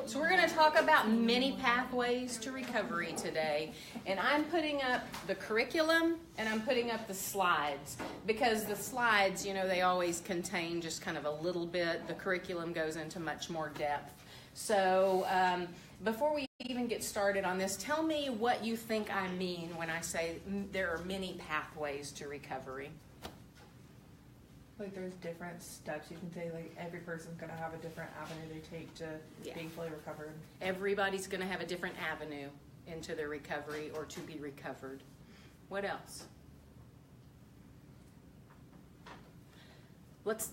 So we're going to talk about many pathways to recovery today, and I'm putting up the curriculum and I'm putting up the slides, because the slides, you know, they always contain just kind of a little bit. The curriculum goes into much more depth. So before we even get started on this, tell me what you think I mean when I say there are many pathways to recovery. Like there's different steps you can take. Like every person's going to have a different avenue they take to being fully recovered. Everybody's going to have a different avenue into their recovery or to be recovered. What else? Let's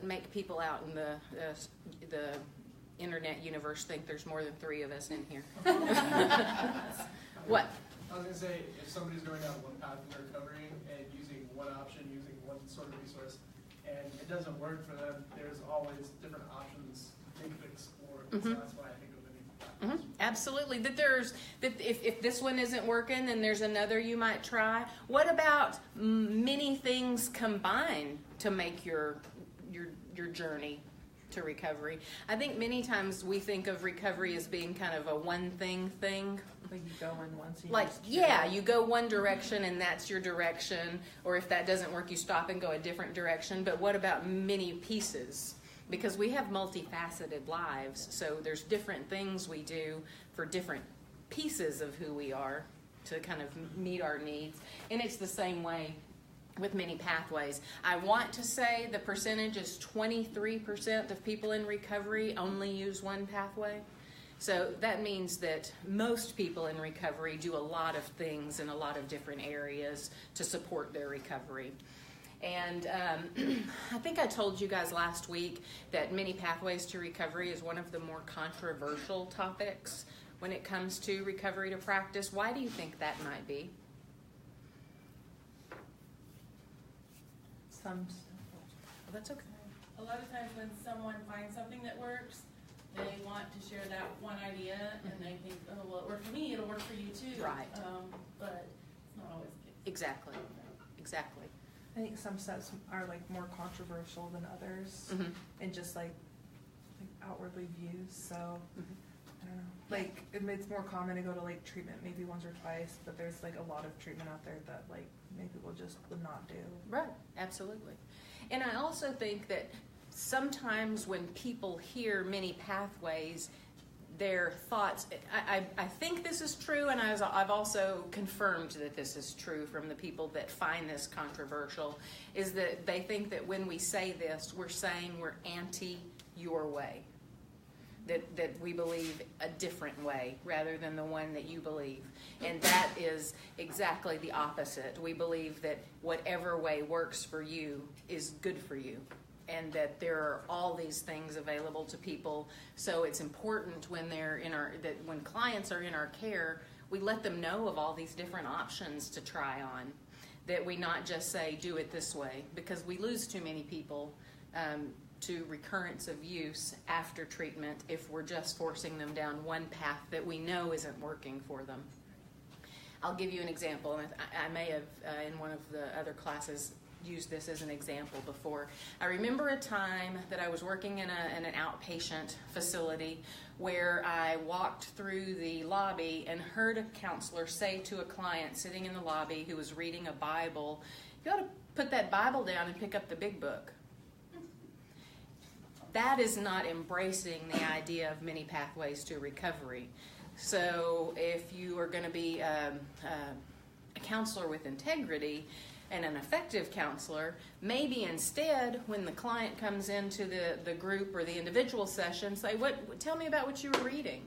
make people out in the internet universe think there's more than 3 of us in here. What? I was going to say, if somebody's going down one path in their recovery and using one option, using one sort of resource, and it doesn't work for them, there's always different options they could explore. Mm-hmm. So that's why I think of many pathways. Absolutely. That if this one isn't working, then there's another you might try. What about many things combined to make your journey to recovery? I think many times we think of recovery as being kind of a one thing. Like you go in once. You go one direction and that's your direction. Or if that doesn't work, you stop and go a different direction. But what about many pieces? Because we have multifaceted lives, so there's different things we do for different pieces of who we are to kind of meet our needs. And it's the same way with many pathways. I want to say the percentage is 23% of people in recovery only use one pathway. So that means that most people in recovery do a lot of things in a lot of different areas to support their recovery. And I think I told you guys last week that many pathways to recovery is one of the more controversial topics when it comes to recovery to practice. Why do you think that might be? Some stuff. Well, that's okay. A lot of times when someone finds something that works, they want to share that one idea, and they think, oh, well, it worked for me, it'll work for you too. Right. But it's not always the case. Exactly. I think some steps are like more controversial than others, and just like outwardly views. So I don't know. Like it's more common to go to like treatment maybe once or twice, but there's like a lot of treatment out there that like maybe people just would not do. Right. Absolutely. And I also think that sometimes when people hear many pathways, their thoughts, I think this is true, and I've also confirmed that this is true from the people that find this controversial, is that they think that when we say this, we're saying we're anti your way, that we believe a different way rather than the one that you believe. And that is exactly the opposite. We believe that whatever way works for you is good for you, and that there are all these things available to people. So it's important when when clients are in our care, we let them know of all these different options to try on, that we not just say do it this way, because we lose too many people to recurrence of use after treatment if we're just forcing them down one path that we know isn't working for them. I'll give you an example, and I may have in one of the other classes used this as an example before. I remember a time that I was working in an outpatient facility where I walked through the lobby and heard a counselor say to a client sitting in the lobby who was reading a Bible, "You ought to put that Bible down and pick up the big book." That is not embracing the idea of many pathways to recovery. So if you are going to be a counselor with integrity and an effective counselor, maybe instead when the client comes into the group or the individual session, say, tell me about what you were reading.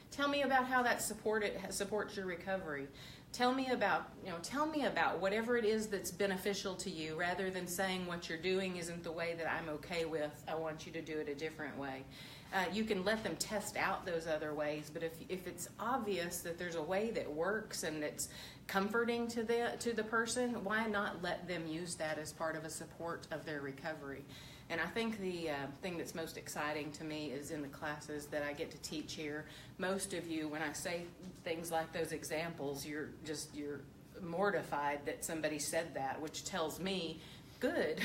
Tell me about how that supports your recovery. Tell me about whatever it is that's beneficial to you, rather than saying what you're doing isn't the way that I'm okay with. I want you to do it a different way. You can let them test out those other ways, but if it's obvious that there's a way that works and that's comforting to the person, why not let them use that as part of a support of their recovery? And I think the thing that's most exciting to me is in the classes that I get to teach here. Most of you, when I say things like those examples, you're mortified that somebody said that, which tells me good.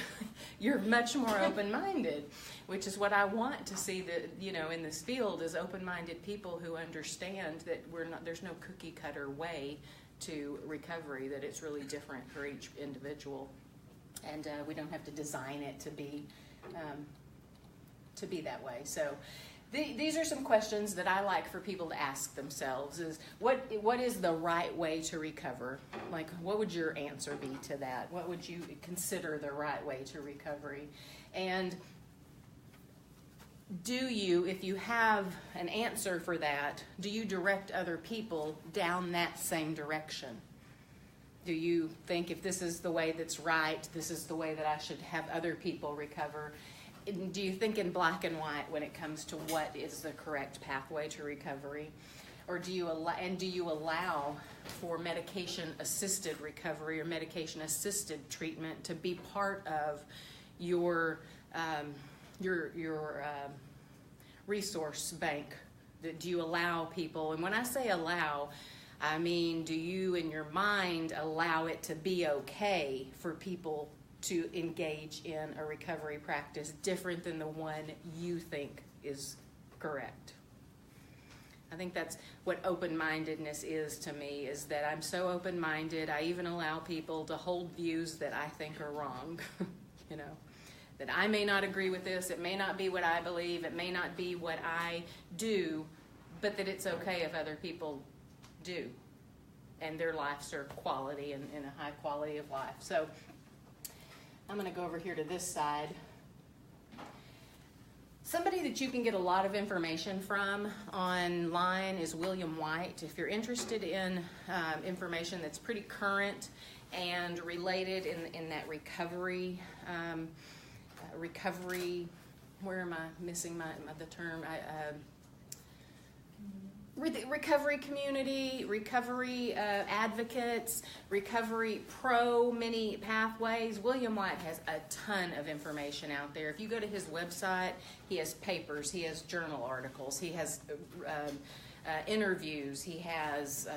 You're much more open-minded, which is what I want to see that, in this field, is open-minded people who understand that there's no cookie cutter way to recovery, that it's really different for each individual. And we don't have to design it to be that way. So these are some questions that I like for people to ask themselves: is what is the right way to recover? Like, what would your answer be to that? What would you consider the right way to recovery? And do you, if you have an answer for that, do you direct other people down that same direction? Do you think, if this is the way that's right, this is the way that I should have other people recover? Do you think in black and white when it comes to what is the correct pathway to recovery? Or do you allow for medication-assisted recovery or medication-assisted treatment to be part of your resource bank? Do you allow people, and when I say allow, I mean, do you in your mind allow it to be okay for people to engage in a recovery practice different than the one you think is correct? I think that's what open-mindedness is to me, is that I'm so open-minded, I even allow people to hold views that I think are wrong, that I may not agree with this, it may not be what I believe, it may not be what I do, but that it's okay if other people do, and their lives are quality and a high quality of life. So I'm going to go over here to this side. Somebody that you can get a lot of information from online is William White. If you're interested in information that's pretty current and related in that recovery, where am I missing the term? Recovery community, recovery advocates, recovery many pathways. William White has a ton of information out there. If you go to his website, he has papers, he has journal articles, he has interviews, he has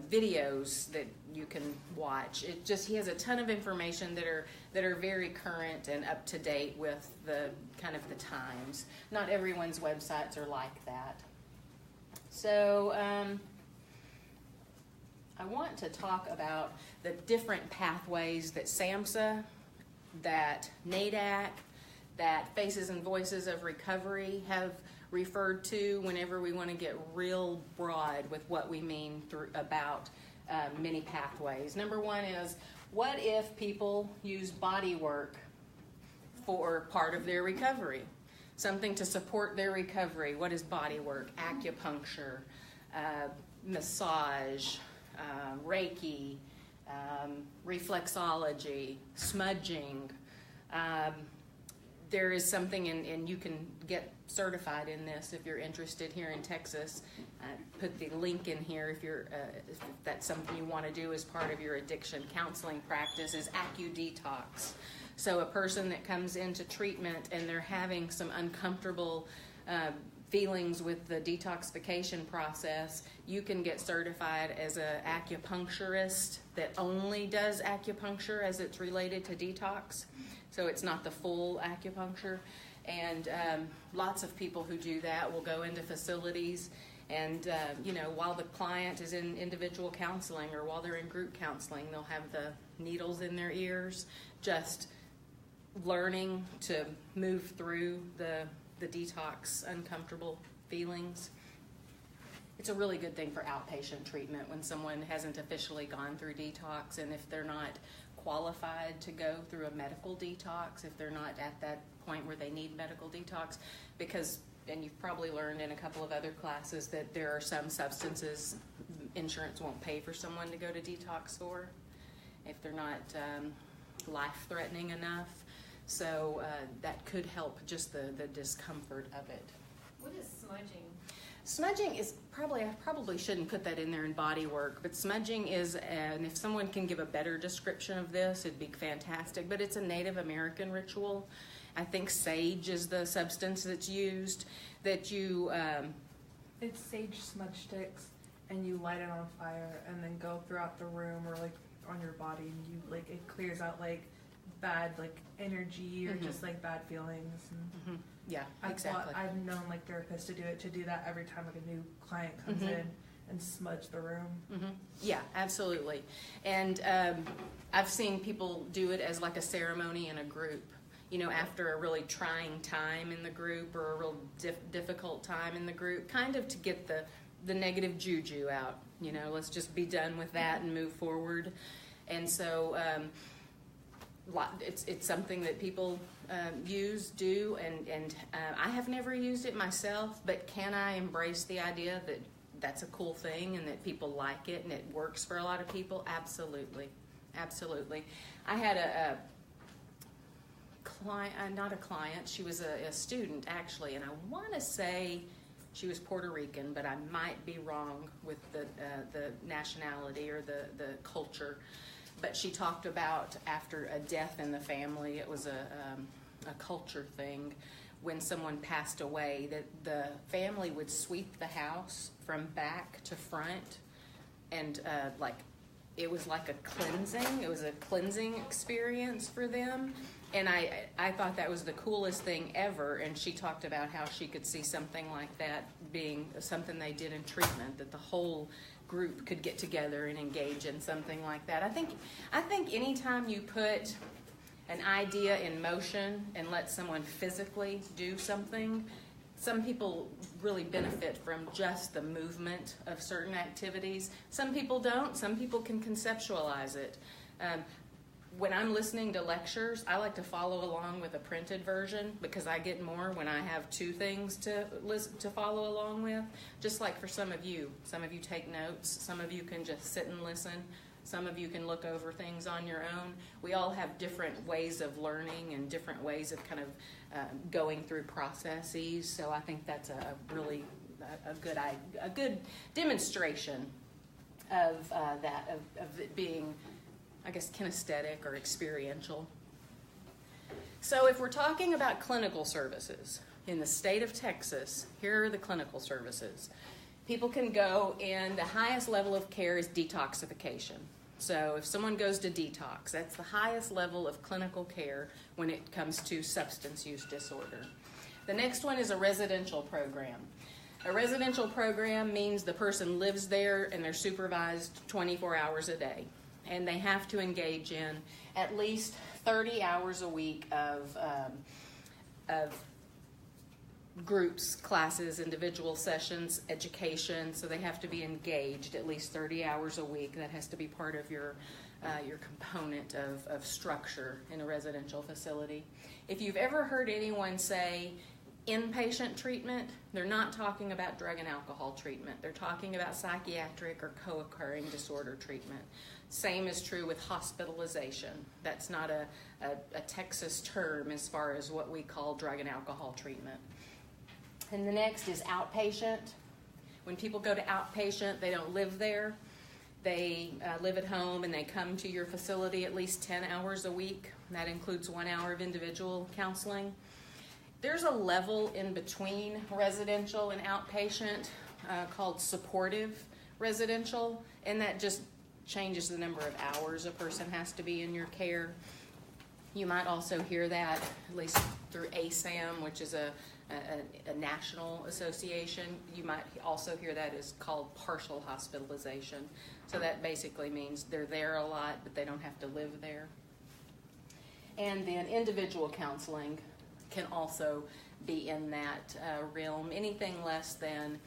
videos that you can watch. He has a ton of information that are very current and up to date with the times. Not everyone's websites are like that. So I want to talk about the different pathways that SAMHSA, that NADAC, that Faces and Voices of Recovery have referred to whenever we want to get real broad with what we mean about many pathways. Number one is, what if people use body work for part of their recovery? Something to support their recovery. What is body work? Acupuncture, massage, Reiki, reflexology, smudging. There is something, and you can get certified in this if you're interested here in Texas. Put the link in here if that's something you want to do as part of your addiction counseling practice, is AcuDetox. So a person that comes into treatment and they're having some uncomfortable feelings with the detoxification process, you can get certified as an acupuncturist that only does acupuncture as it's related to detox. So it's not the full acupuncture. And lots of people who do that will go into facilities and, while the client is in individual counseling or while they're in group counseling, they'll have the needles in their ears, just learning to move through the detox uncomfortable feelings. It's a really good thing for outpatient treatment when someone hasn't officially gone through detox, and if they're not qualified to go through a medical detox, if they're not at that point where they need medical detox, because, and you've probably learned in a couple of other classes, that there are some substances insurance won't pay for someone to go to detox for if they're not life-threatening enough. So that could help just the discomfort of it. What is smudging? Smudging is I probably shouldn't put that in there in body work, but smudging is, and if someone can give a better description of this, it'd be fantastic, but it's a Native American ritual. I think sage is the substance that's used, that you... It's sage smudge sticks, and you light it on fire and then go throughout the room or on your body, and you like it clears out like bad like energy or just like bad feelings. And Yeah, exactly. I've known like therapists to do that every time like a new client comes in and smudge the room. Yeah, absolutely. And I've seen people do it as like a ceremony in a group. You know, after a really trying time in the group or a real difficult time in the group, kind of to get the negative juju out. You know, let's just be done with that and move forward. And so it's something that people do, and I have never used it myself, but can I embrace the idea that that's a cool thing and that people like it and it works for a lot of people? Absolutely. Absolutely. I had a client, not a client, she was a student actually, and I want to say she was Puerto Rican, but I might be wrong with the nationality or the culture. But she talked about after a death in the family, it was a culture thing. When someone passed away, that the family would sweep the house from back to front, and it was like a cleansing. It was a cleansing experience for them. And I thought that was the coolest thing ever. And she talked about how she could see something like that being something they did in treatment, that the whole group could get together and engage in something like that. I think anytime you put an idea in motion and let someone physically do something, some people really benefit from just the movement of certain activities. Some people don't. Some people can conceptualize it. When I'm listening to lectures, I like to follow along with a printed version because I get more when I have two things to follow along with. Just like for some of you take notes. Some of you can just sit and listen. Some of you can look over things on your own. We all have different ways of learning and different ways of kind of going through processes. So I think that's a really a good demonstration of that of it being, I guess, kinesthetic or experiential. So if we're talking about clinical services in the state of Texas, here are the clinical services. People can go, and the highest level of care is detoxification. So if someone goes to detox, that's the highest level of clinical care when it comes to substance use disorder. The next one is a residential program. A residential program means the person lives there and they're supervised 24 hours a day. And they have to engage in at least 30 hours a week of groups, classes, individual sessions, education. So they have to be engaged at least 30 hours a week. That has to be part of your component of structure in a residential facility. If you've ever heard anyone say inpatient treatment, they're not talking about drug and alcohol treatment. They're talking about psychiatric or co-occurring disorder treatment. Same is true with hospitalization. That's not a Texas term as far as what we call drug and alcohol treatment. And the next is outpatient. When people go to outpatient, they don't live there. They live at home and they come to your facility at least 10 hours a week. That includes 1 hour of individual counseling. There's a level in between residential and outpatient called supportive residential, and that just changes the number of hours a person has to be in your care. You might also hear that, at least through ASAM, which is a national association. You might also hear that is called partial hospitalization. So that basically means they're there a lot, but they don't have to live there. And then individual counseling can also be in that realm. Anything less than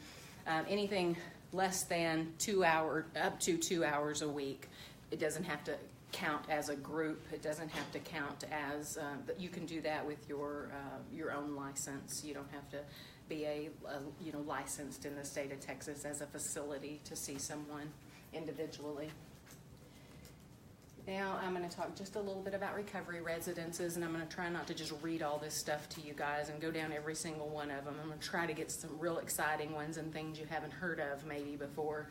2 hours, up to 2 hours a week. It doesn't have to count as a group. It doesn't have to count as, but you can do that with your own license. You don't have to be licensed in the state of Texas as a facility to see someone individually. Now I'm going to talk just a little bit about recovery residences, and I'm going to try not to just read all this stuff to you guys and go down every single one of them. I'm going to try to get some real exciting ones and things you haven't heard of maybe before.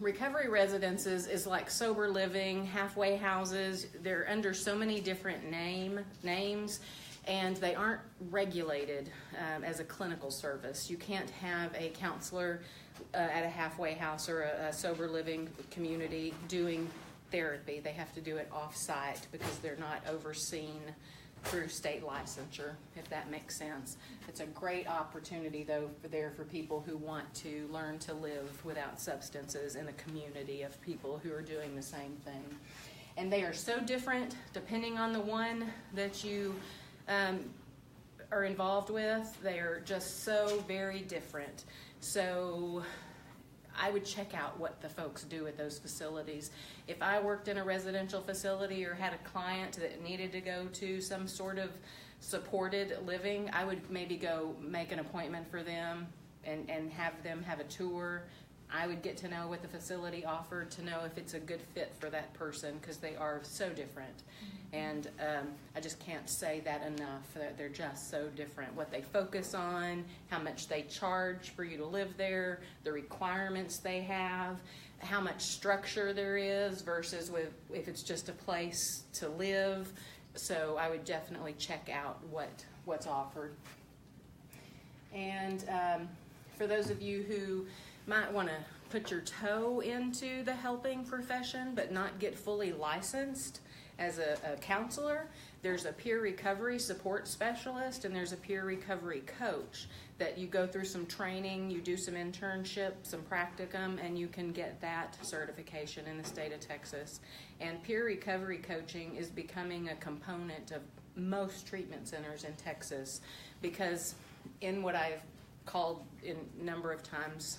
Recovery residences is like sober living, halfway houses. They're under so many different names, and they aren't regulated as a clinical service. You can't have a counselor at a halfway house or a sober living community doing therapy. They have to do it off-site because they're not overseen through state licensure, if that makes sense. It's a great opportunity, though, for people who want to learn to live without substances in a community of people who are doing the same thing. And they are so different depending on the one that you are involved with. They are just so very different. So I would check out what the folks do at those facilities. If I worked in a residential facility or had a client that needed to go to some sort of supported living, I would maybe go make an appointment for them and have them have a tour. I would get to know what the facility offered to know if it's a good fit for that person, because they are so different. And I just can't say that enough. They're just so different. What they focus on, how much they charge for you to live there, the requirements they have, how much structure there is versus if it's just a place to live. So I would definitely check out what's offered. And for those of you who might want to put your toe into the helping profession but not get fully licensed as a counselor, there's a peer recovery support specialist and there's a peer recovery coach that you go through some training, you do some internship, some practicum, and you can get that certification in the state of Texas. And peer recovery coaching is becoming a component of most treatment centers in Texas, because in what I've called in a number of times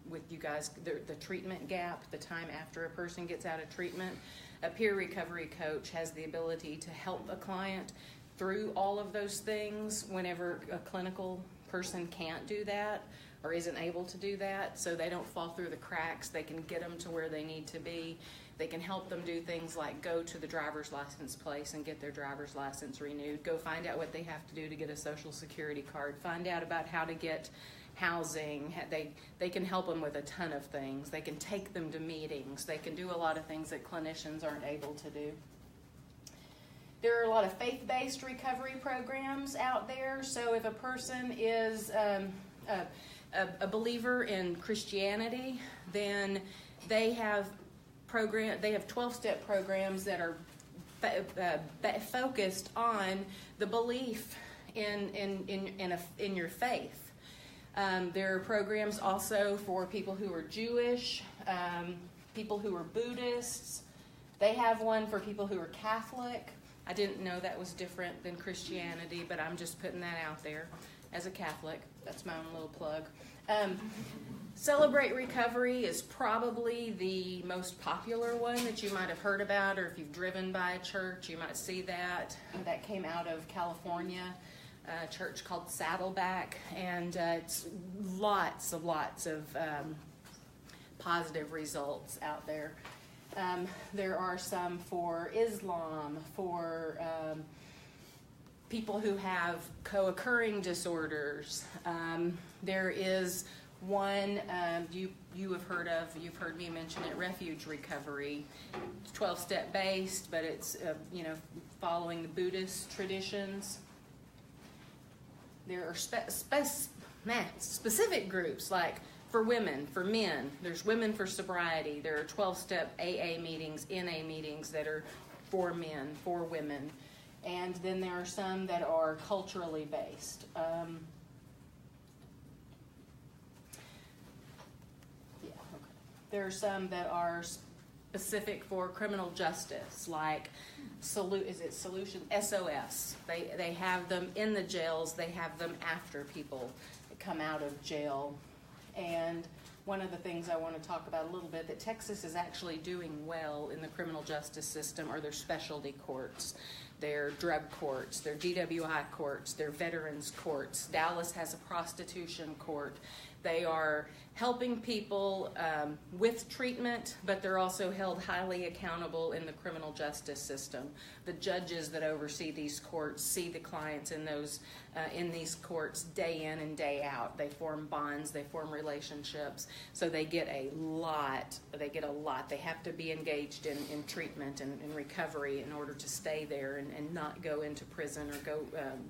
with you guys, the treatment gap, the time after a person gets out of treatment, a peer recovery coach has the ability to help a client through all of those things whenever a clinical person can't do that or isn't able to do that, so they don't fall through the cracks. They can get them to where they need to be. They can help them do things like go to the driver's license place and get their driver's license renewed, go find out what they have to do to get a social security card, find out about how to get housing. They can help them with a ton of things. They can take them to meetings. They can do a lot of things that clinicians aren't able to do. There are a lot of faith-based recovery programs out there. So if a person is a believer in Christianity, then they have 12-step programs that are focused on the belief in your faith. There are programs also for people who are Jewish, people who are Buddhists. They have one for people who are Catholic. I didn't know that was different than Christianity, but I'm just putting that out there as a Catholic. That's my own little plug. Celebrate Recovery is probably the most popular one that you might have heard about, or if you've driven by a church, you might see that. That came out of California, a church called Saddleback, and it's lots of positive results out there. There are some for Islam, for people who have co-occurring disorders. There is one you have heard of, you've heard me mention it, Refuge Recovery. It's 12-step based, but it's following the Buddhist traditions. There are specific groups, like for women, for men. There's Women for Sobriety. There are 12-step AA meetings, NA meetings that are for men, for women. And then there are some that are culturally based. There are some that are specific for criminal justice, like Solution SOS. They have them in the jails. They have them after people come out of jail. And one of the things I want to talk about a little bit, that Texas is actually doing well in the criminal justice system, are their specialty courts, their drug courts, their DWI courts, their veterans courts. Dallas has a prostitution court. They are helping people with treatment, but they're also held highly accountable in the criminal justice system. The judges that oversee these courts see the clients in these courts day in and day out. They form bonds, they form relationships, so they get a lot. They have to be engaged in treatment and in recovery in order to stay there and not go into prison or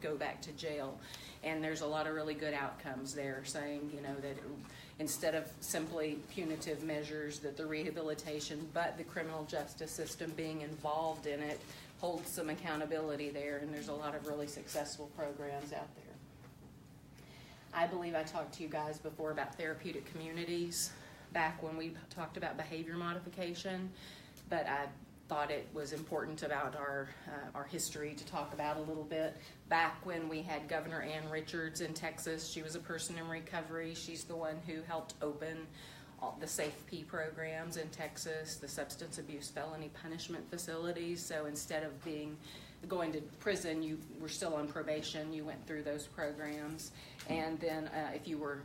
go back to jail. And there's a lot of really good outcomes there, saying, that instead of simply punitive measures, that the rehabilitation, but the criminal justice system being involved in it holds some accountability there, and there's a lot of really successful programs out there. I believe I talked to you guys before about therapeutic communities back when we talked about behavior modification, but I thought it was important about our history to talk about a little bit. Back when we had Governor Ann Richards in Texas, she was a person in recovery. She's the one who helped open all the SAFE-P programs in Texas, the substance abuse felony punishment facilities. So instead of going to prison, you were still on probation, you went through those programs. And then if you were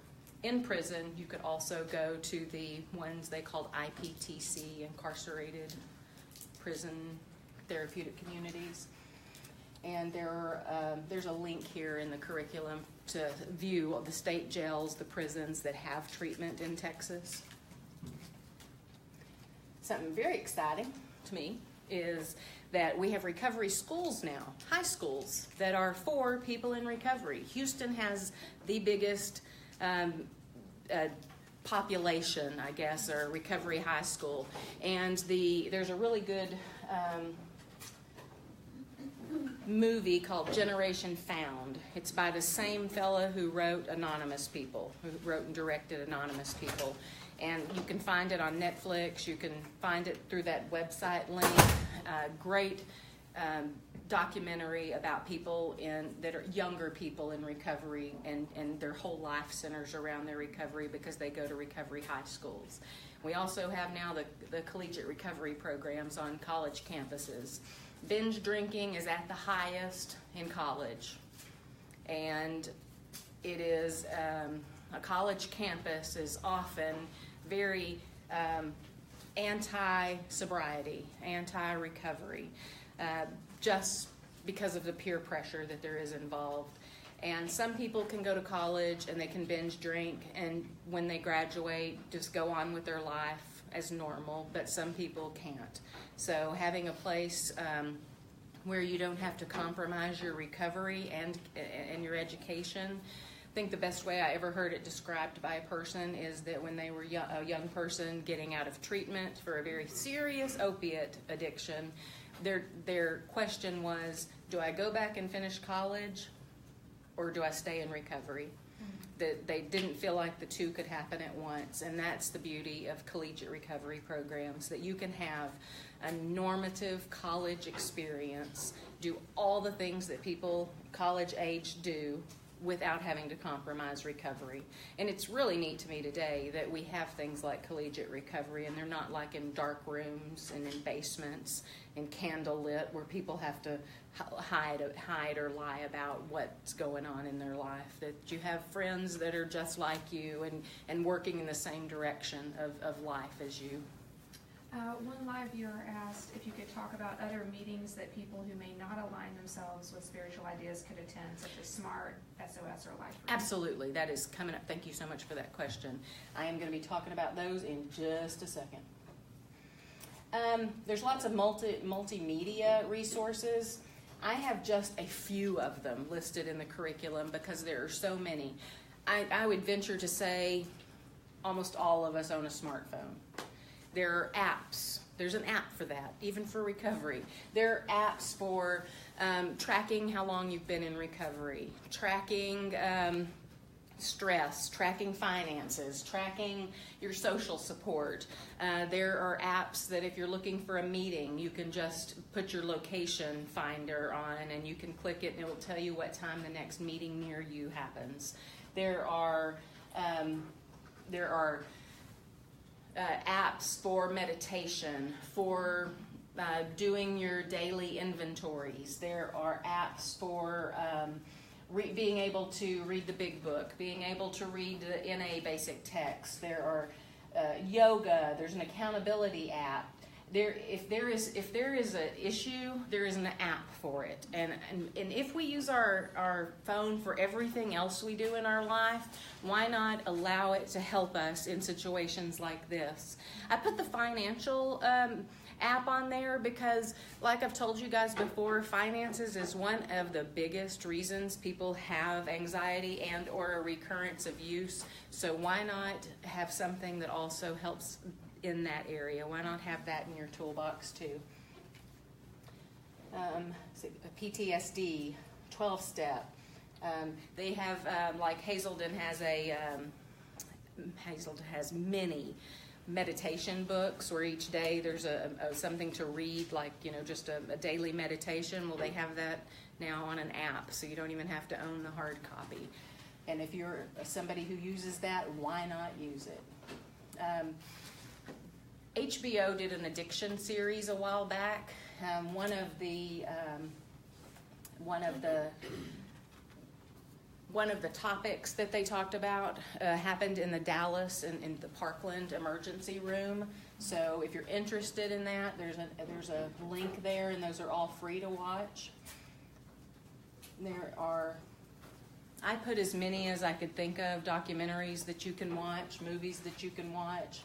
in prison, you could also go to the ones they called IPTC, incarcerated prison therapeutic communities. And there's a link here in the curriculum to view the state jails, the prisons that have treatment in Texas. Something very exciting to me is that we have recovery schools now, high schools, that are for people in recovery. Houston has the biggest population, I guess, or recovery high school. And there's a really good movie called Generation Found. It's by the same fella who wrote Anonymous People, who wrote and directed Anonymous People. And you can find it on Netflix. You can find it through that website link. Great documentary about people that are younger people in recovery, and their whole life centers around their recovery because they go to recovery high schools. We also have now the collegiate recovery programs on college campuses. Binge drinking is at the highest in college, and it is a college campus is often very anti-sobriety, anti-recovery, just because of the peer pressure that there is involved. And some people can go to college and they can binge drink, and when they graduate, just go on with their life as normal, but some people can't. So having a place where you don't have to compromise your recovery and your education. I think the best way I ever heard it described by a person is that when they were a young person getting out of treatment for a very serious opiate addiction, their question was, do I go back and finish college, or do I stay in recovery? That they didn't feel like the two could happen at once, and that's the beauty of collegiate recovery programs, that you can have a normative college experience, do all the things that people college age do without having to compromise recovery. And it's really neat to me today that we have things like collegiate recovery, and they're not like in dark rooms and in basements and candlelit where people have to hide or lie about what's going on in their life. That you have friends that are just like you and working in the same direction of life as you. One live viewer asked if you could talk about other meetings that people who may not align themselves with spiritual ideas could attend, such as SMART, SOS, or Life. Absolutely. That is coming up. Thank you so much for that question. I am going to be talking about those in just a second. There's lots of multimedia resources. I have just a few of them listed in the curriculum because there are so many. I would venture to say almost all of us own a smartphone. There are apps. There's an app for that, even for recovery. There are apps for tracking how long you've been in recovery, tracking stress, tracking finances, tracking your social support. There are apps that if you're looking for a meeting, you can just put your location finder on and you can click it and it will tell you what time the next meeting near you happens. There are apps for meditation, for doing your daily inventories. There are apps for being able to read the big book, being able to read the NA basic text. There are yoga. There's an accountability app. If there is an issue, there is an app for it. And if we use our phone for everything else we do in our life, why not allow it to help us in situations like this? I put the financial app on there because, like I've told you guys before, finances is one of the biggest reasons people have anxiety and or a recurrence of use. So why not have something that also helps in that area? Why not have that in your toolbox too? PTSD, 12-step. They have, like Hazelden has many meditation books where each day there's a something to read, like, just a daily meditation. Well, they have that now on an app, so you don't even have to own the hard copy. And if you're somebody who uses that, why not use it? HBO did an addiction series a while back. One of the topics that they talked about happened in the Dallas and in the Parkland emergency room. So if you're interested in that, there's a link there, and those are all free to watch. I put as many as I could think of, documentaries that you can watch, movies that you can watch.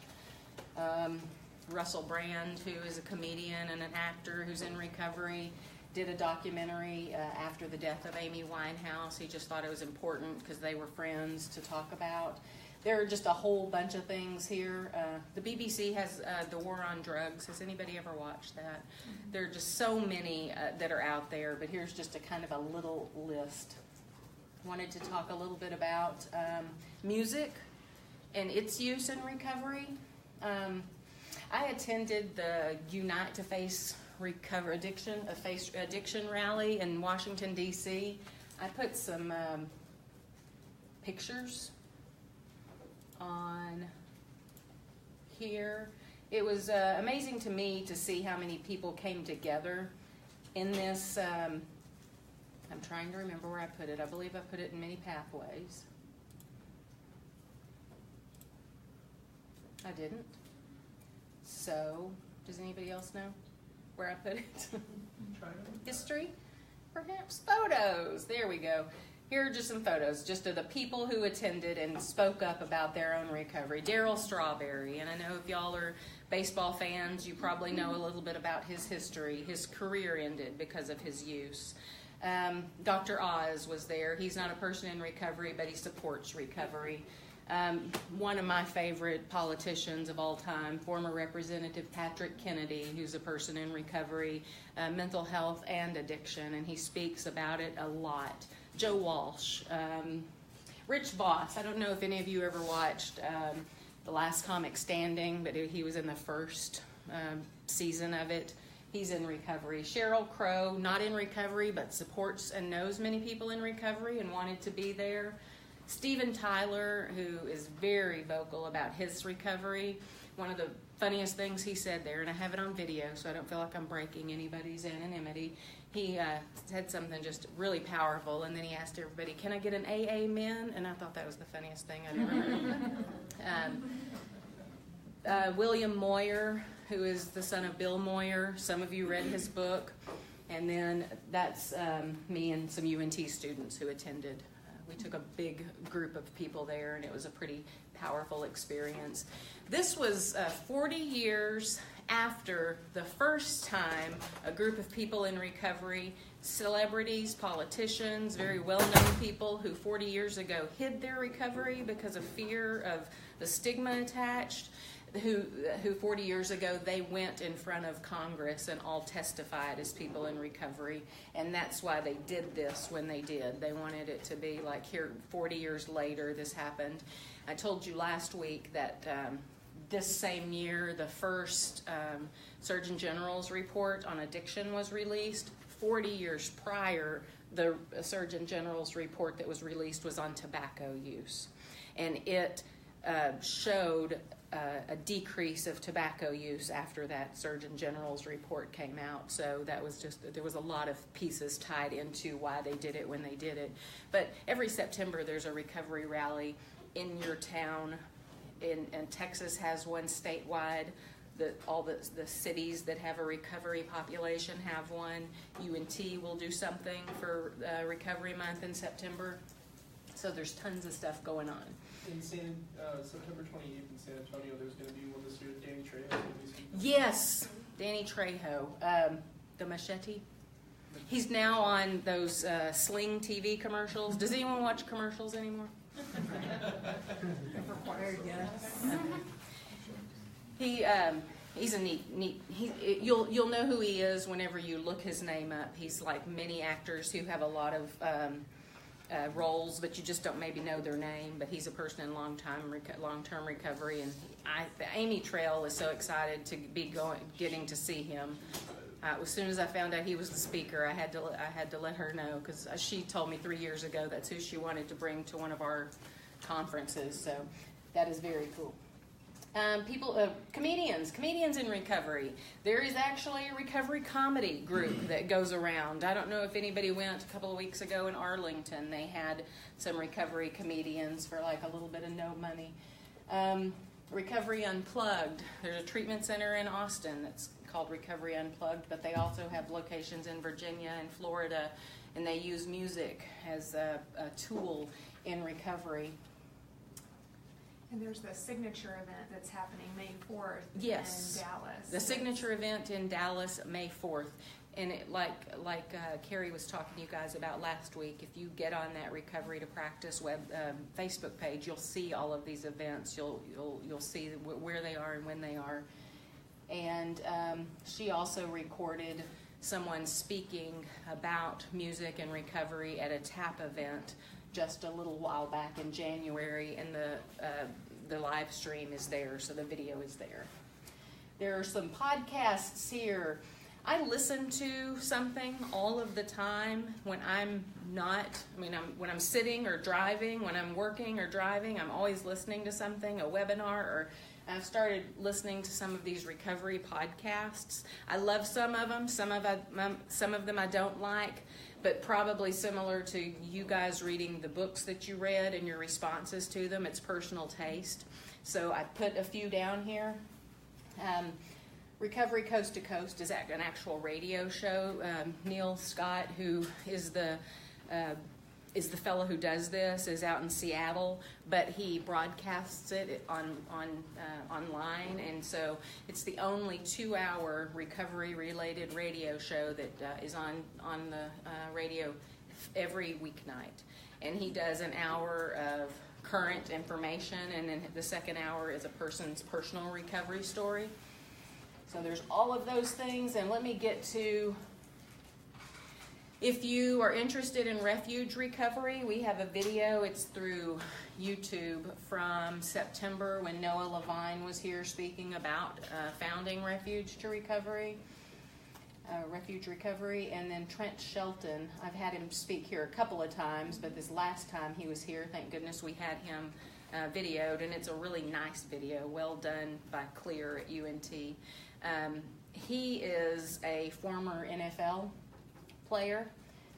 Russell Brand, who is a comedian and an actor who's in recovery, did a documentary after the death of Amy Winehouse. He just thought it was important because they were friends to talk about. There are just a whole bunch of things here. The BBC has The War on Drugs. Has anybody ever watched that? There are just so many that are out there, but here's just a kind of a little list. Wanted to talk a little bit about music and its use in recovery. I attended the Unite to Face Addiction rally in Washington, D.C. I put some pictures on here. It was amazing to me to see how many people came together in this. I'm trying to remember where I put it. I believe I put it in Many Pathways. I didn't. So, does anybody else know where I put it? History? Perhaps? Photos. There we go. Here are just some photos, just of the people who attended and spoke up about their own recovery. Darryl Strawberry, and I know if y'all are baseball fans, you probably know a little bit about his history. His career ended because of his use. Dr. Oz was there. He's not a person in recovery, but he supports recovery. One of my favorite politicians of all time, former Representative Patrick Kennedy, who's a person in recovery, mental health and addiction, and he speaks about it a lot. Joe Walsh, Rich Voss. I don't know if any of you ever watched The Last Comic Standing, but he was in the first season of it. He's in recovery. Sheryl Crow, not in recovery, but supports and knows many people in recovery and wanted to be there. Steven Tyler, who is very vocal about his recovery. One of the funniest things he said there, and I have it on video, so I don't feel like I'm breaking anybody's anonymity. He said something just really powerful, and then he asked everybody, "Can I get an amen?" And I thought that was the funniest thing I'd ever heard. William Moyer, who is the son of Bill Moyer. Some of you read his book. And then that's me and some UNT students who attended. We took a big group of people there, and it was a pretty powerful experience. This was 40 years after the first time a group of people in recovery, celebrities, politicians, very well-known people who 40 years ago hid their recovery because of fear of the stigma attached, who 40 years ago they went in front of Congress and all testified as people in recovery. And that's why they did this when they did. They wanted it to be like, here, 40 years later, this happened. I told you last week that this same year, the first Surgeon General's report on addiction was released. 40 years prior, the Surgeon General's report that was released was on tobacco use. And it showed a decrease of tobacco use after that Surgeon General's report came out. So that was just, there was a lot of pieces tied into why they did it when they did it. But every September there's a recovery rally in your town. And Texas has one statewide. All the cities that have a recovery population have one. UNT will do something for Recovery Month in September. So there's tons of stuff going on. In September 28th in San Antonio, there's going to be one this year, Danny Trejo. Yes, Danny Trejo, the machete. He's now on those Sling TV commercials. Does anyone watch commercials anymore? If required, yes. He's a neat. You'll know who he is whenever you look his name up. He's like many actors who have a lot of roles, but you just don't maybe know their name. But he's a person in long-term recovery, and Amy Trail is so excited to be getting to see him. As soon as I found out he was the speaker, I had to let her know, because she told me 3 years ago that's who she wanted to bring to one of our conferences. So that is very cool. Comedians in recovery. There is actually a recovery comedy group that goes around. I don't know if anybody went a couple of weeks ago in Arlington. They had some recovery comedians for like a little bit of no money. Recovery Unplugged. There's a treatment center in Austin that's called Recovery Unplugged, but they also have locations in Virginia and Florida, and they use music as a tool in recovery. And there's the signature event that's happening May 4th Yes. in Dallas. The signature event in Dallas, May 4th. And it, like Carrie was talking to you guys about last week, if you get on that Recovery to Practice Facebook page, you'll see all of these events. You'll see where they are and when they are. And she also recorded someone speaking about music and recovery at a TAP event just a little while back in January, and the live stream is there, so the video is there. There are some podcasts here. I listen to something all of the time when I'm when I'm sitting or driving, when I'm working or driving, I'm always listening to something, a webinar, or I've started listening to some of these recovery podcasts. I love some of them. Some of them I don't like, but probably similar to you guys reading the books that you read and your responses to them. It's personal taste. So I put a few down here. Recovery Coast to Coast is an actual radio show. Neil Scott, who is the fellow who does this, is out in Seattle, but he broadcasts it online, and so it's the only 2-hour recovery-related radio show that is on the radio every weeknight. And he does an hour of current information, and then the second hour is a person's personal recovery story. So there's all of those things, and let me get to, if you are interested in Refuge Recovery, we have a video. It's through YouTube from September when Noah Levine was here speaking about founding Refuge Recovery, and then Trent Shelton. I've had him speak here a couple of times, but this last time he was here, thank goodness we had him videoed, and it's a really nice video, well done by Clear at UNT. He is a former NFL player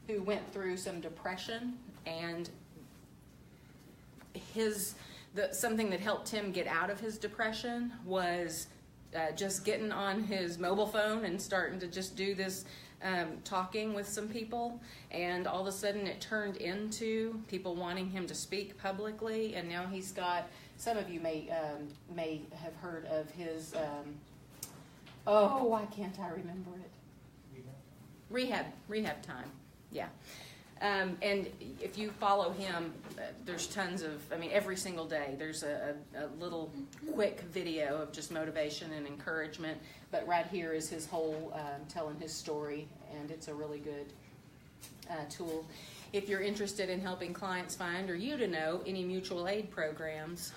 who went through some depression, and something that helped him get out of his depression was just getting on his mobile phone and starting to just do this talking with some people, and all of a sudden it turned into people wanting him to speak publicly, and now he's got, some of you may have heard of his why can't I remember it? Rehab Time. Yeah. And if you follow him, there's tons of, every single day there's a little quick video of just motivation and encouragement, but right here is his whole telling his story, and it's a really good tool. If you're interested in helping clients find, or you to know, any mutual aid programs,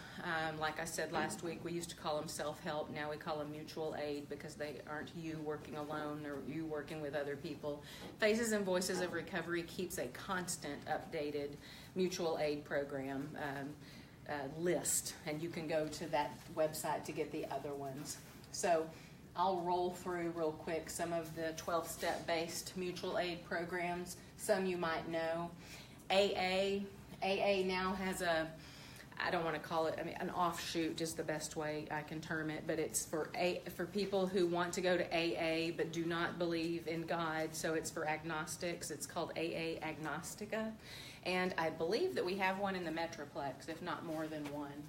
like I said last week, we used to call them self-help. Now we call them mutual aid because they aren't you working alone or you working with other people. Faces and Voices of Recovery keeps a constant updated mutual aid program list, and you can go to that website to get the other ones. So I'll roll through real quick some of the 12-step based mutual aid programs. Some you might know. AA now has I don't want to call it, an offshoot is the best way I can term it, but it's for people who want to go to AA but do not believe in God, so it's for agnostics. It's called AA Agnostica, and I believe that we have one in the Metroplex, if not more than one.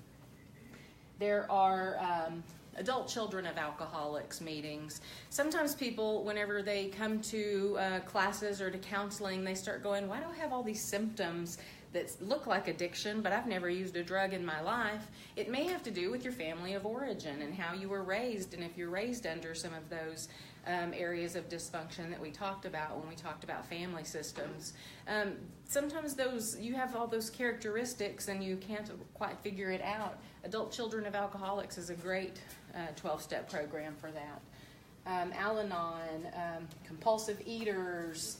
There are adult children of alcoholics meetings. Sometimes people, whenever they come to classes or to counseling, they start going, why do I have all these symptoms that look like addiction, but I've never used a drug in my life? It may have to do with your family of origin and how you were raised, and if you're raised under some of those areas of dysfunction that we talked about when we talked about family systems. Sometimes you have all those characteristics and you can't quite figure it out. Adult Children of Alcoholics is a great 12-step program for that. Al-Anon, compulsive eaters,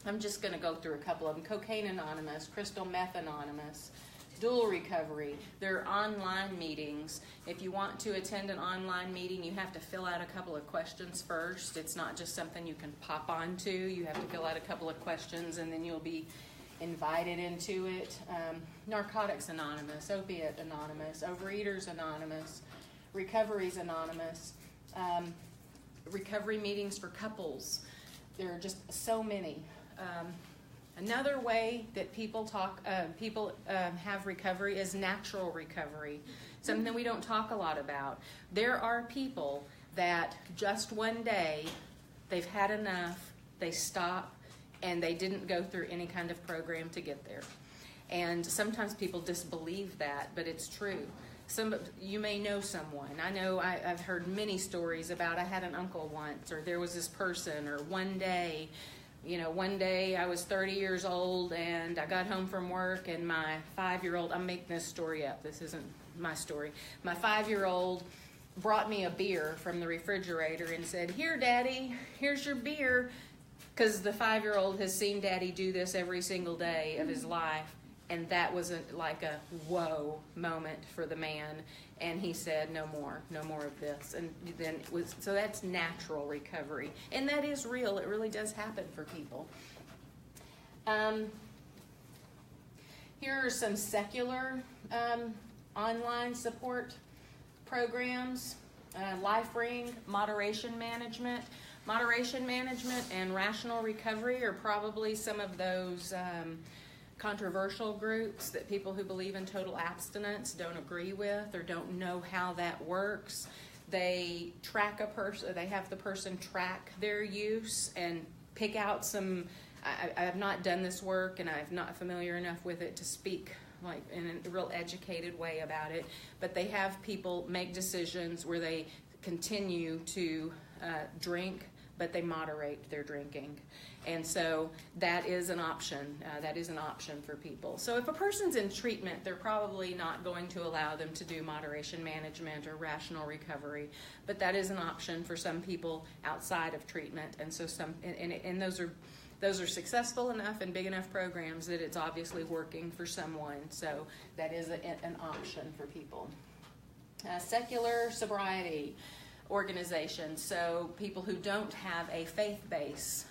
I'm just going to go through a couple of them. Cocaine Anonymous, Crystal Meth Anonymous, Dual Recovery. There are online meetings. If you want to attend an online meeting, you have to fill out a couple of questions first. It's not just something you can pop onto. You have to fill out a couple of questions, and then you'll be invited into it. Narcotics Anonymous, Opiate Anonymous, Overeaters Anonymous, Recoveries Anonymous, recovery meetings for couples. There are just so many. Another way that people have recovery is natural recovery, something that we don't talk a lot about. There are people that just one day they've had enough, they stop, and they didn't go through any kind of program to get there. And sometimes people disbelieve that, but it's true. You may know someone. I know I've heard many stories about I had an uncle once, or there was this person, or one day I was 30 years old and I got home from work and my 5-year-old, I'm making this story up, this isn't my story, my 5-year-old brought me a beer from the refrigerator and said, "Here, Daddy, here's your beer," because the 5-year-old has seen Daddy do this every single day of his life. And that was like a whoa moment for the man. And he said, no more of this. And then so that's natural recovery. And that is real. It really does happen for people. Here are some secular online support programs. LifeRing, Moderation Management. Moderation Management and Rational Recovery are probably some of those controversial groups that people who believe in total abstinence don't agree with or don't know how that works. They track a person, they have the person track their use and pick out some, I have not done this work and I'm not familiar enough with it to speak like in a real educated way about it, but they have people make decisions where they continue to drink, but they moderate their drinking. And so that is an option. That is an option for people. So if a person's in treatment, they're probably not going to allow them to do moderation management or rational recovery. But that is an option for some people outside of treatment. And so and those are successful enough and big enough programs that it's obviously working for someone. So that is an option for people. Secular sobriety organizations, so people who don't have a faith base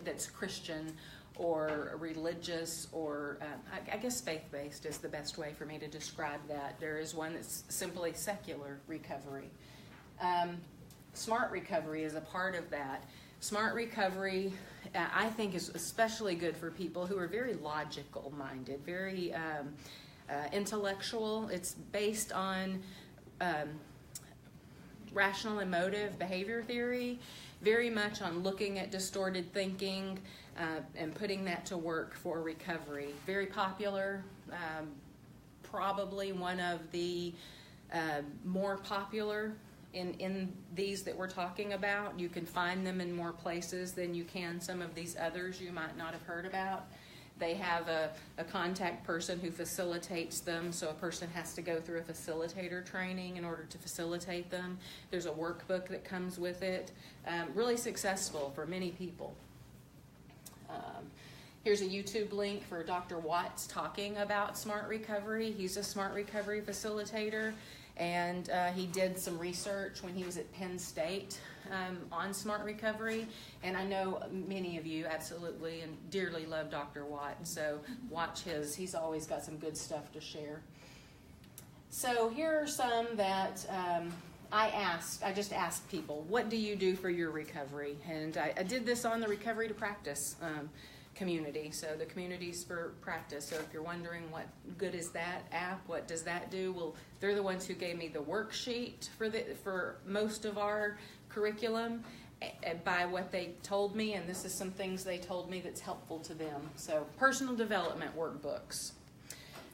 that's Christian or religious, or I guess faith-based is the best way for me to describe that. There is one that's simply secular recovery. Smart recovery is a part of that. Smart recovery, I think, is especially good for people who are very logical-minded, very intellectual. It's based on rational emotive behavior theory, very much on looking at distorted thinking and putting that to work for recovery. Very popular, probably one of the more popular in these that we're talking about. You can find them in more places than you can some of these others you might not have heard about. They have a contact person who facilitates them, so a person has to go through a facilitator training in order to facilitate them. There's a workbook that comes with it. Really successful for many people. Here's a YouTube link for Dr. Watts talking about smart recovery. He's a smart recovery facilitator, and he did some research when he was at Penn State on smart recovery, and I know many of you absolutely and dearly love Dr. Watt, so watch he's always got some good stuff to share. So here are some that I just asked people, what do you do for your recovery? And I did this on the Recovery to Practice community. So the Communities for Practice. So if you're wondering what good is that app, what does that do? Well, they're the ones who gave me the worksheet for most of our curriculum by what they told me, and this is some things they told me that's helpful to them. So personal development workbooks,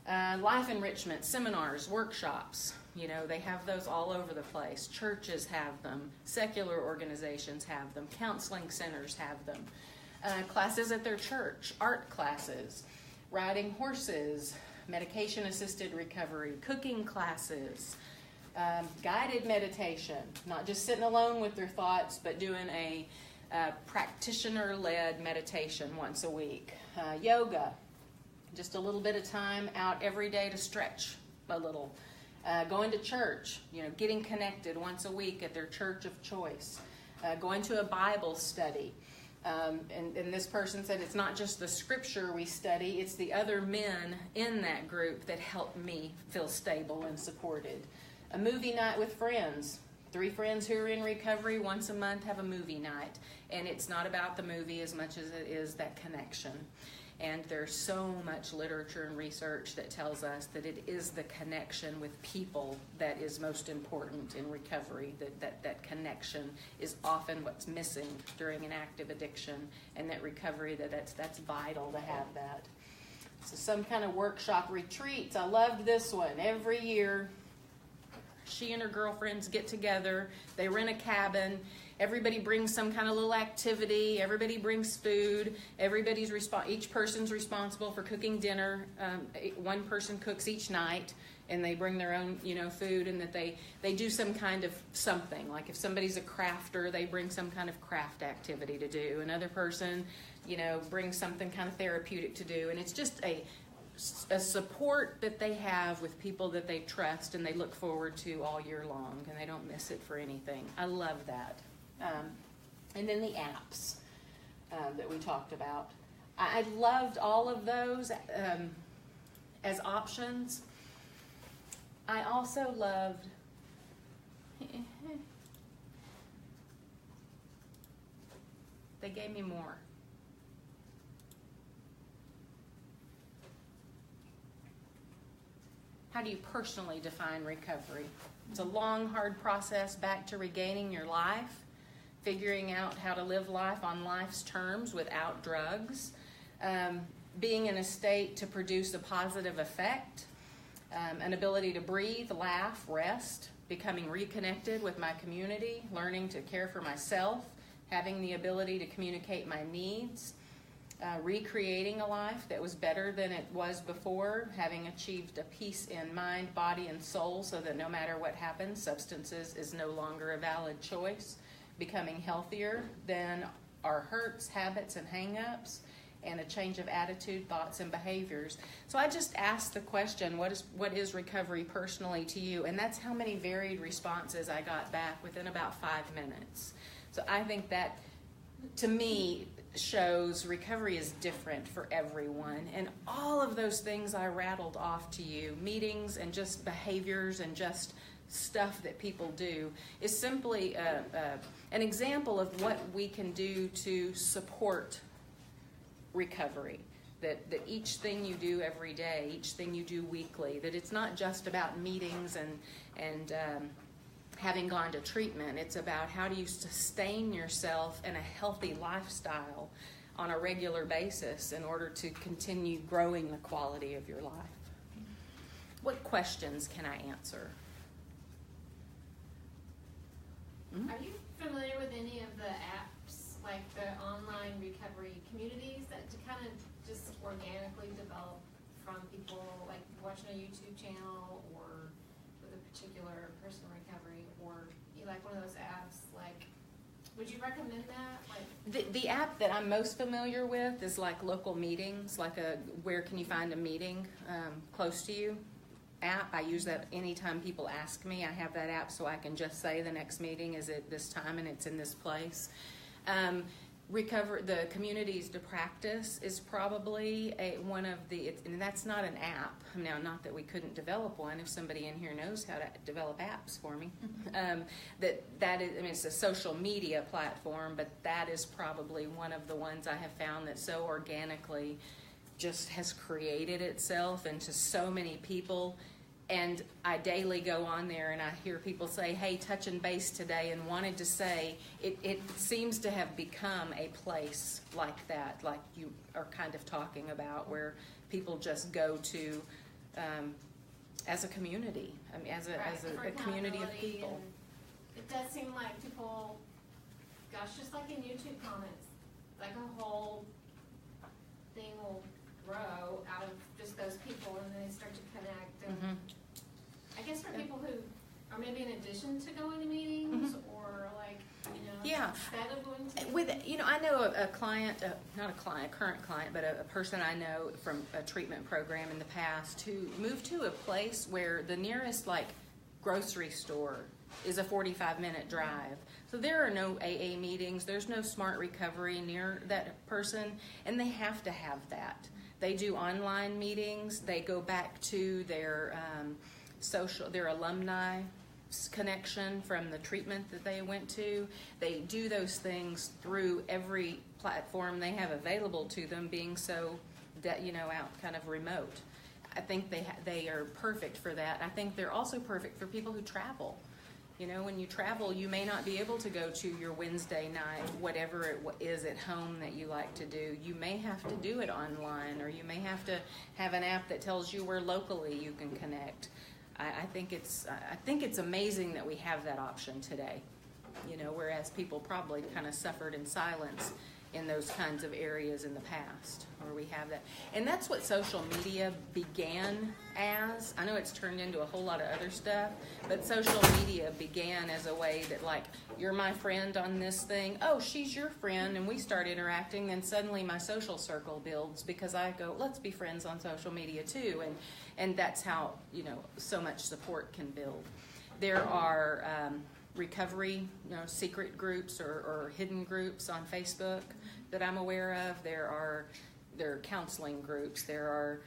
life enrichment, seminars, workshops. You know, they have those all over the place. Churches have them. Secular organizations have them. Counseling centers have them. Classes at their church, art classes, riding horses, medication-assisted recovery, cooking classes, guided meditation, not just sitting alone with their thoughts, but doing a practitioner-led meditation once a week. Yoga, just a little bit of time out every day to stretch a little. Going to church, you know, getting connected once a week at their church of choice. Going to a Bible study. And this person said it's not just the scripture we study, it's the other men in that group that help me feel stable and supported. A movie night with friends. 3 friends who are in recovery once a month have a movie night. And it's not about the movie as much as it is that connection. And there's so much literature and research that tells us that it is the connection with people that is most important in recovery, that connection is often what's missing during an active addiction, and that recovery, that's vital to have that. So some kind of workshop retreats. I loved this one. Every year, she and her girlfriends get together, they rent a cabin, everybody brings some kind of little activity, everybody brings food, each person's responsible for cooking dinner. One person cooks each night, and they bring their own, food, and that they do some kind of something. Like if somebody's a crafter, they bring some kind of craft activity to do. Another person, brings something kind of therapeutic to do, and it's just a support that they have with people that they trust and they look forward to all year long, and they don't miss it for anything. I love that. And then the apps that we talked about. I loved all of those as options. I also loved they gave me more. How do you personally define recovery? It's a long, hard process back to regaining your life, figuring out how to live life on life's terms without drugs, being in a state to produce a positive effect, an ability to breathe, laugh, rest, becoming reconnected with my community, learning to care for myself, having the ability to communicate my needs, recreating a life that was better than it was before, having achieved a peace in mind, body, and soul so that no matter what happens, substances is no longer a valid choice, becoming healthier than our hurts, habits, and hang-ups, and a change of attitude, thoughts, and behaviors. So I just asked the question, what is recovery personally to you? And that's how many varied responses I got back within about 5 minutes. So I think that, to me, shows recovery is different for everyone. And all of those things I rattled off to you, meetings and just behaviors and just stuff that people do, is simply an example of what we can do to support recovery. That each thing you do every day, each thing you do weekly, that it's not just about meetings and having gone to treatment. It's about how do you sustain yourself in a healthy lifestyle on a regular basis in order to continue growing the quality of your life. What questions can I answer? Are you familiar with any of the apps, like the online recovery communities that kind of just organically develop from people, like watching a YouTube channel or with a particular person in recovery, or you like one of those apps? Like, would you recommend that? Like the app that I'm most familiar with is like local meetings, like a where can you find a meeting close to you app. I use that anytime people ask me. I have that app so I can just say the next meeting is at this time and it's in this place. The Communities to Practice is probably one of the, and that's not an app. Now, not that we couldn't develop one if somebody in here knows how to develop apps for me. That is, I mean, it's a social media platform, but that is probably one of the ones I have found that so organically just has created itself into so many people. And I daily go on there and I hear people say, hey, touching base today, and wanted to say it seems to have become a place like that, like you are kind of talking about, where people just go to as a community, I mean, as a community of people. It does seem like people, gosh, just like in YouTube comments, like a whole thing will grow out of just those people, and then they start to connect. And I guess for people who are maybe in addition to going to meetings, or like, you know, instead of going to I know a client, not a client, current client, but a person I know from a treatment program in the past who moved to a place where the nearest like grocery store is a 45-minute drive. So there are no AA meetings, there's no smart recovery near that person, and they have to have that. They do online meetings, they go back to their their alumni connection from the treatment that they went to. They do those things through every platform they have available to them, being so that, you know, out kind of remote. I think they are perfect for that. I think they're also perfect for people who travel. You know, when you travel, you may not be able to go to your Wednesday night, whatever it is at home that you like to do. You may have to do it online, or you may have to have an app that tells you where locally you can connect. I think it's amazing that we have that option today, you know, whereas people probably kind of suffered in silence in those kinds of areas in the past, where we have that. And that's what social media began as. I know it's turned into a whole lot of other stuff, but social media began as a way that, like, you're my friend on this thing, oh, she's your friend, and we start interacting, and suddenly my social circle builds because I go, let's be friends on social media too. And that's how, you know, so much support can build. There are recovery, you know, secret groups or hidden groups on Facebook that I'm aware of. There are counseling groups. There are,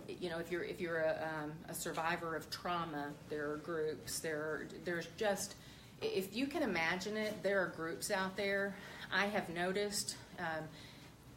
you know, if you're a survivor of trauma, there are groups. There's just, if you can imagine it, there are groups out there. I have noticed.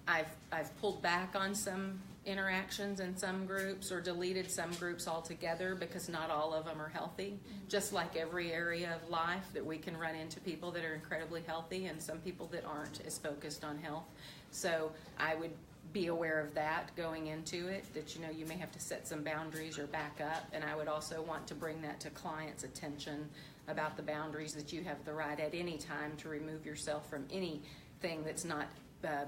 I've pulled back on some interactions in some groups, or deleted some groups altogether, because not all of them are healthy. Just like every area of life, that we can run into people that are incredibly healthy and some people that aren't as focused on health. So I would be aware of that going into it, that, you know, you may have to set some boundaries or back up. And I would also want to bring that to clients' attention about the boundaries, that you have the right at any time to remove yourself from anything that's not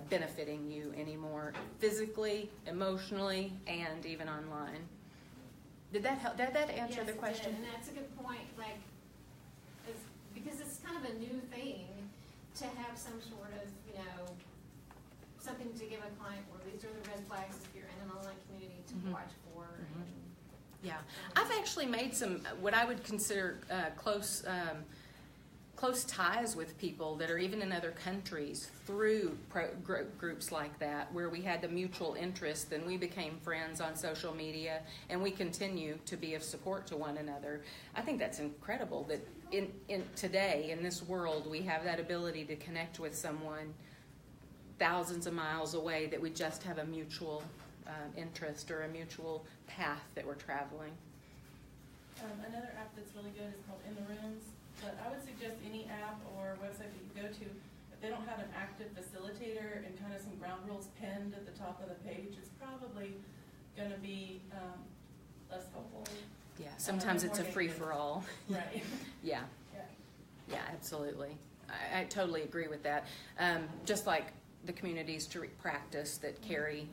benefiting you anymore, physically, emotionally, and even online. Did that help? Did that answer the question? Yes, and that's a good point. Like, because it's kind of a new thing to have some sort of, you know, something to give a client, or these are the red flags if you're in an online community to watch for. Yeah, I've actually made some what I would consider close ties with people that are even in other countries through groups like that, where we had the mutual interest, and we became friends on social media, and we continue to be of support to one another. I think that's incredible that in today, in this world, we have that ability to connect with someone thousands of miles away, that we just have a mutual interest or a mutual path that we're traveling. Another app that's really good is called In the Rooms. But I would suggest any app or website that you go to, if they don't have an active facilitator and kind of some ground rules pinned at the top of the page, it's probably going to be less helpful. Yeah, sometimes it's a free-for-all. Right. Yeah, absolutely. I totally agree with that. Just like the Communities to Practice that Carrie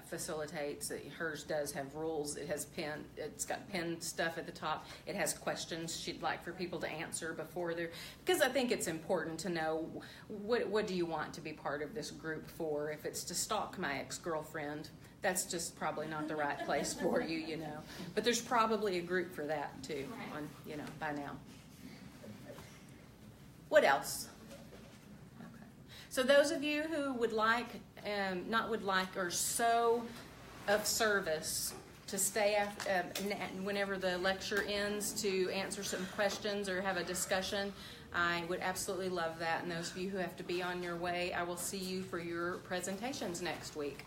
facilitates, hers does have rules. It's got pinned stuff at the top. It has questions she'd like for people to answer before they're, because I think it's important to know what do you want to be part of this group for. If it's to stalk my ex-girlfriend, that's just probably not the right place for you, you know. But there's probably a group for that too, on, you know, by now. What else? So those of you who would like, or so of service to stay after, whenever the lecture ends to answer some questions or have a discussion, I would absolutely love that. And those of you who have to be on your way, I will see you for your presentations next week.